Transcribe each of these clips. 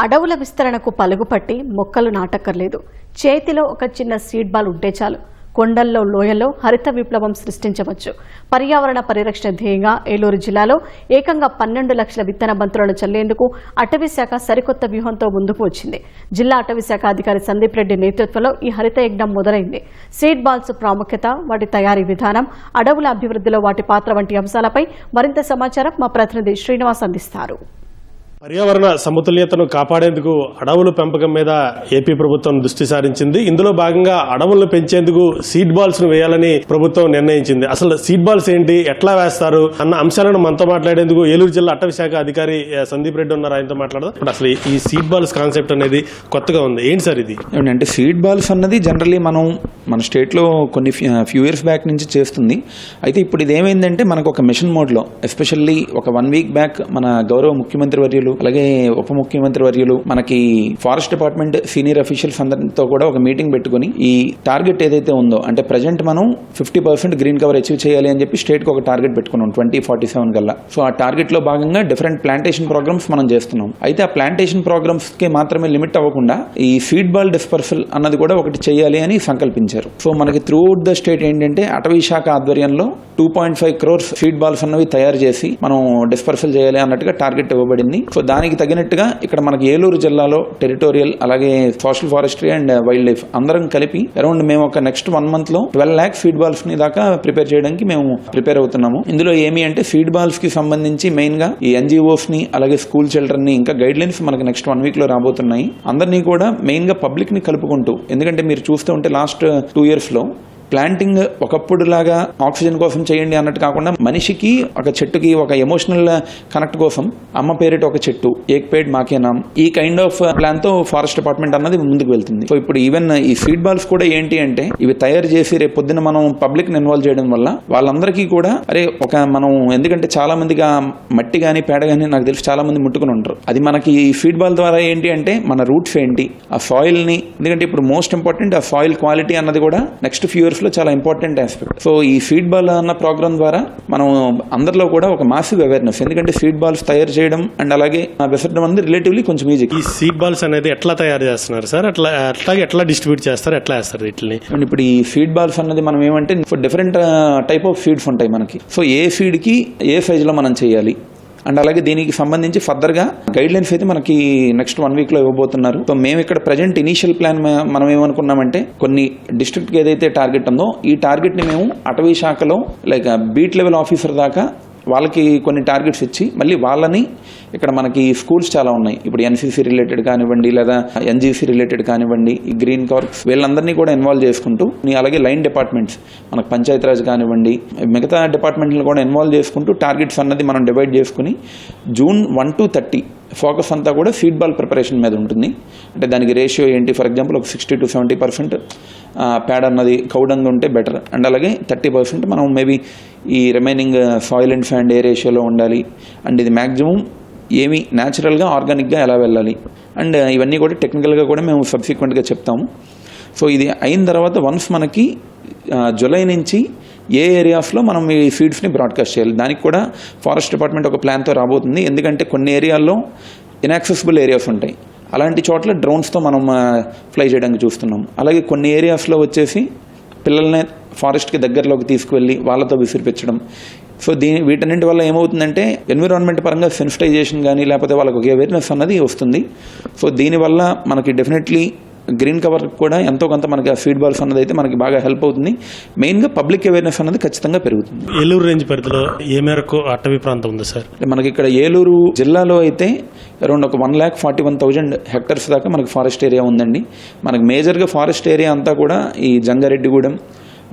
అడవుల విస్తరణకు పలుగుపట్టి మొక్కలు నాటక్కర్లేదు. చేతిలో ఒక చిన్న సీడ్ బాల్ ఉంటే చాలు కొండల్లో లోయల్లో హరిత విప్లవం సృష్టించవచ్చు. పర్యావరణ పరిరక్షణ ధ్యేయంగా ఏలూరు జిల్లాలో ఏకంగా 12 లక్షల విత్తన బంతులను చల్లేందుకు అటవీ శాఖ సరికొత్త వ్యూహంతో ముందుకు వచ్చింది. జిల్లా అటవీ శాఖ అధికారి సందీప్ రెడ్డి నేతృత్వంలో ఈ హరిత యజ్ఞం మొదలైంది. సీడ్ బాల్స్ ప్రాముఖ్యత, వాటి తయారీ విధానం, అడవుల అభివృద్ధిలో వాటి పాత్ర వంటి అంశాలపై మరింత సమాచారం మా ప్రతినిధి శ్రీనివాస్ అందిస్తారు. పర్యావరణ సమతుల్యతను కాపాడేందుకు అడవుల పెంపకం మీద ఏపీ ప్రభుత్వం దృష్టి సారించింది. ఇందులో భాగంగా అడవులను పెంచేందుకు సీడ్ బాల్స్ ను వేయాలని ప్రభుత్వం నిర్ణయించింది. అసలు సీడ్ బాల్స్ ఏంటి, ఎట్లా వేస్తారు అన్న అంశాలను మనతో మాట్లాడేందుకు ఏలూరు జిల్లా అటవీ శాఖ అధికారి సందీప్ రెడ్డి ఉన్నారు. ఆయనతో మాట్లాడదాం. ఇప్పుడు అసలు ఈ సీడ్ బాల్స్ కాన్సెప్ట్ అనేది కొత్తగా ఉంది. ఏంటి సార్ ఇది? అంటే సీడ్ బాల్స్ అన్నది జనరల్లీ మన స్టేట్లో కొన్ని ఫ్యూ ఇయర్స్ బ్యాక్ నుంచి చేస్తుంది. అయితే ఇప్పుడు ఇది ఏమైందంటే మనకు ఒక మిషన్ మోడ్లో, ఎస్పెషల్లీ ఒక 1 వీక్ బ్యాక్ మన గౌరవ ముఖ్యమంత్రి వర్యులు, అలాగే ఉప ముఖ్యమంత్రి వర్యులు, మనకి ఫారెస్ట్ డిపార్ట్మెంట్ సీనియర్ అఫీషియల్స్ అందరితో కూడా ఒక మీటింగ్ పెట్టుకుని ఈ టార్గెట్ ఏదైతే ఉందో, అంటే ప్రజెంట్ మనం 50% గ్రీన్ కవర్ అచీవ్ చేయాలి అని చెప్పి స్టేట్ కి ఒక టార్గెట్ పెట్టుకున్నాం 2047 కల్లా. సో ఆ టార్గెట్ లో భాగంగా డిఫరెంట్ ప్లాంటేషన్ ప్రోగ్రామ్స్ మనం చేస్తున్నాం. అయితే ఆ ప్లాంటేషన్ ప్రోగ్రామ్స్ కి మాత్రమే లిమిట్ అవ్వకుండా ఈ సీడ్ బాల్ డిస్పర్సల్ అన్నది కూడా ఒకటి చేయాలి అని సంకల్పించారు. సో మనకి త్రూ అవుట్ ద స్టేట్ ఏంటంటే అటవీ శాఖ ఆధ్వర్యంలో 2.5 crores సీడ్ బాల్స్ అన్నవి తయారు చేసి మనం డిస్పర్సల్ చేయాలి అన్నట్టుగా టార్గెట్ ఇవ్వబడింది. సో దానికి తగినట్టుగా ఇక్కడ మనకి ఏలూరు జిల్లాలో టెరిటోరియల్, అలాగే social forestry and wild life అందరం కలిపి అరౌండ్ మేము ఒక నెక్స్ట్ 1 month లో 12 lakhs సీడ్ బాల్స్ ని దాకా ప్రిపేర్ చేయడానికి మేము ప్రిపేర్ అవుతున్నాము. ఇందులో ఏమి అంటే సీడ్ బాల్స్ కి సంబంధించి మెయిన్ గా ఈ ఎన్జిఓస్ ని, అలాగే స్కూల్ చిల్డ్రన్ ని, ఇంకా గైడ్ లైన్స్ మనకి నెక్స్ట్ 1 week లో రాబోతున్నాయి. అందరినీ కూడా మెయిన్ గా పబ్లిక్ ని కలుపుకుంటూ, ఎందుకంటే మీరు చూస్తూ ఉంటే లాస్ట్ 2 years లో ప్లాంటింగ్ ఒకప్పుడు లాగా ఆక్సిజన్ కోసం చేయండి అన్నట్టు కాకుండా మనిషికి ఒక చెట్టుకి ఒక ఎమోషనల్ కనెక్ట్ కోసం అమ్మ పేరిట ఒక చెట్టు, ఏక్ పేడ్ మాకే నామ్, ఈ కైండ్ ఆఫ్ ప్లాన్ తో ఫారెస్ట్ డిపార్ట్మెంట్ అన్నది ముందుకు వెళ్తుంది. సో ఇప్పుడు ఈవెన్ ఈ సీడ్ బాల్స్ కూడా ఏంటి అంటే ఇవి తయారు చేసి రేపు పొద్దున మనం పబ్లిక్ ని ఇన్వాల్వ్ చేయడం వల్ల వాళ్ళందరికీ కూడా మనం ఎందుకంటే చాలా మందిగా మట్టి గానీ పేడ గానీ నాకు తెలిసి చాలా మంది ముట్టుకుని ఉంటారు. అది మనకి ఈ సీడ్ బాల్ ద్వారా ఏంటి అంటే మన రూట్స్ ఏంటి, ఆ సాయిల్ ని, ఎందుకంటే ఇప్పుడు మోస్ట్ ఇంపార్టెంట్ ఆ సాయిల్ క్వాలిటీ అన్నది కూడా నెక్స్ట్ ఫ్యూ ఇయర్స్ లో చాలా ఇంపార్టెంట్ ఆస్పెక్ట్. సో ఈ సీడ్ బాల్ అన్న ప్రోగ్రామ్ ద్వారా మనం అందరిలో కూడా ఒక మాసివ్ అవేర్నెస్, ఎందుకంటే సీడ్ బాల్స్ తయారు చేయడం అండ్ అలాగే విసరడం అనేది రిలేటివ్లీ కొంచెం ఈజీ. ఈ సీడ్ బాల్స్ అనేది ఎట్లా తయారు చేస్తున్నారు సార్? ఎట్లా డిస్ట్రిబ్యూట్ చేస్తారు, ఎట్లా వేస్తారు వీటిని? ఇప్పుడు ఈ సీడ్ బాల్స్ అన్నది మనం ఏమంటే డిఫరెంట్ టైప్ ఆఫ్ సీడ్స్ ఉంటాయి మనకి. సో ఏ సీడ్ కి ఏ సైజ్ లో మనం చేయాలి అండ్ అలాగే దీనికి సంబంధించి ఫర్దర్ గా గైడ్ లైన్స్ అయితే మనకి నెక్స్ట్ 1 week లో ఇవ్వబోతున్నారు. సో మేము ఇక్కడ ప్రజెంట్ ఇనీషియల్ ప్లాన్ మనం ఏమనుకున్నామంటే కొన్ని డిస్ట్రిక్ట్ కి ఏదైతే టార్గెట్ ఉందో ఈ టార్గెట్ ని మేము అటవీ శాఖలో లైక్ బీట్ లెవెల్ ఆఫీసర్ దాకా వాళ్ళకి కొన్ని టార్గెట్స్ ఇచ్చి మళ్ళీ వాళ్ళని ఇక్కడ మనకి స్కూల్స్ చాలా ఉన్నాయి, ఇప్పుడు ఎన్సీసీ రిలేటెడ్ కానివ్వండి, లేదా ఎన్జీసీ రిలేటెడ్ కానివ్వండి, ఈ గ్రీన్ కవర్స్ వీళ్ళందరినీ కూడా ఇన్వాల్వ్ చేసుకుంటూ, అలాగే లైన్ డిపార్ట్మెంట్స్ మనకు పంచాయతీరాజ్ కానివ్వండి, మిగతా డిపార్ట్మెంట్లు కూడా ఇన్వాల్వ్ చేసుకుంటూ టార్గెట్స్ అన్నది మనం డివైడ్ చేసుకుని June 1 to 30 ఫోకస్ అంతా కూడా సీడ్ బాల్ ప్రిపరేషన్ మీద ఉంటుంది. అంటే దానికి రేషియో ఏంటి, ఫర్ ఎగ్జాంపుల్ ఒక 60 to 70% ప్యాడ్ అన్నది కౌడంగా ఉంటే బెటర్, అండ్ అలాగే 30% మనం మేబీ ఈ రిమైనింగ్ సాయిల్ అండ్ శాండ్ ఏ రేషియోలో ఉండాలి, అండ్ ఇది మ్యాక్సిమం ఏమి న్యాచురల్గా ఆర్గానిక్గా ఎలా వెళ్ళాలి, అండ్ ఇవన్నీ కూడా టెక్నికల్గా కూడా మేము సబ్సిక్వెంట్గా చెప్తాము. సో ఇది అయిన తర్వాత వన్స్ మనకి జూలై నుంచి ఏ ఏరియాస్లో మనం ఈ సీడ్స్ని బ్రాడ్కాస్ట్ చేయాలి, దానికి కూడా ఫారెస్ట్ డిపార్ట్మెంట్ ఒక ప్లాన్తో రాబోతుంది. ఎందుకంటే కొన్ని ఏరియాల్లో ఇన్యాక్సెసిబుల్ ఏరియాస్ ఉంటాయి, అలాంటి చోట్ల డ్రోన్స్తో మనం ఫ్లై చేయడానికి చూస్తున్నాం. అలాగే కొన్ని ఏరియాస్లో వచ్చేసి పిల్లల్ని ఫారెస్ట్కి దగ్గరలోకి తీసుకువెళ్ళి వాళ్ళతో విసిరిపించడం. సో వీటన్నింటి వల్ల ఏమవుతుందంటే ఎన్విరాన్మెంట్ పరంగా సెన్సిటైజేషన్ కానీ లేకపోతే వాళ్ళకి ఒక అవేర్నెస్ అన్నది వస్తుంది. సో దీనివల్ల మనకి డెఫినెట్లీ గ్రీన్ కవర్ కూడా ఎంతో కొంత మనకి ఆ సీడ్ బాల్స్ అన్నది అయితే మనకి బాగా హెల్ప్ అవుతుంది. మెయిన్గా పబ్లిక్ అవేర్నెస్ అన్నది ఖచ్చితంగా పెరుగుతుంది. ఏలూరు రేంజ్ పరిధిలో ఏ మేరకు అటవీ ప్రాంతం ఉంది సార్? మనకి ఇక్కడ ఏలూరు జిల్లాలో అయితే అరౌండ్ ఒక 1,41,000 hectares దాకా మనకి ఫారెస్ట్ ఏరియా ఉందండి. మనకి మేజర్గా ఫారెస్ట్ ఏరియా అంతా కూడా ఈ జంగారెడ్డిగూడెం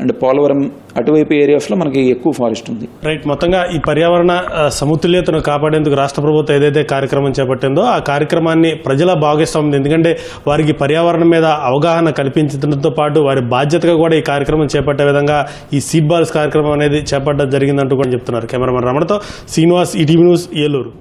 అండ్ పోలవరం అటువైపు ఏరియాస్లో మనకి ఎక్కువ ఫారెస్ట్ ఉంది. రైట్. మొత్తంగా ఈ పర్యావరణ సమతుల్యతను కాపాడేందుకు రాష్ట్ర ప్రభుత్వం ఏదైతే కార్యక్రమం చేపట్టిందో ఆ కార్యక్రమాన్ని ప్రజల భాగస్వామ్యం, ఎందుకంటే వారికి పర్యావరణం మీద అవగాహన కల్పించడంతో పాటు వారి బాధ్యతగా కూడా ఈ కార్యక్రమం చేపట్టే విధంగా ఈ సీడ్ బాల్స్ కార్యక్రమం అనేది చేపట్టడం జరిగిందంటూ కూడా చెప్తున్నారు. కెమెరామెన్ రమణతో శ్రీనివాస్, ఈటీవీ న్యూస్, ఏలూరు.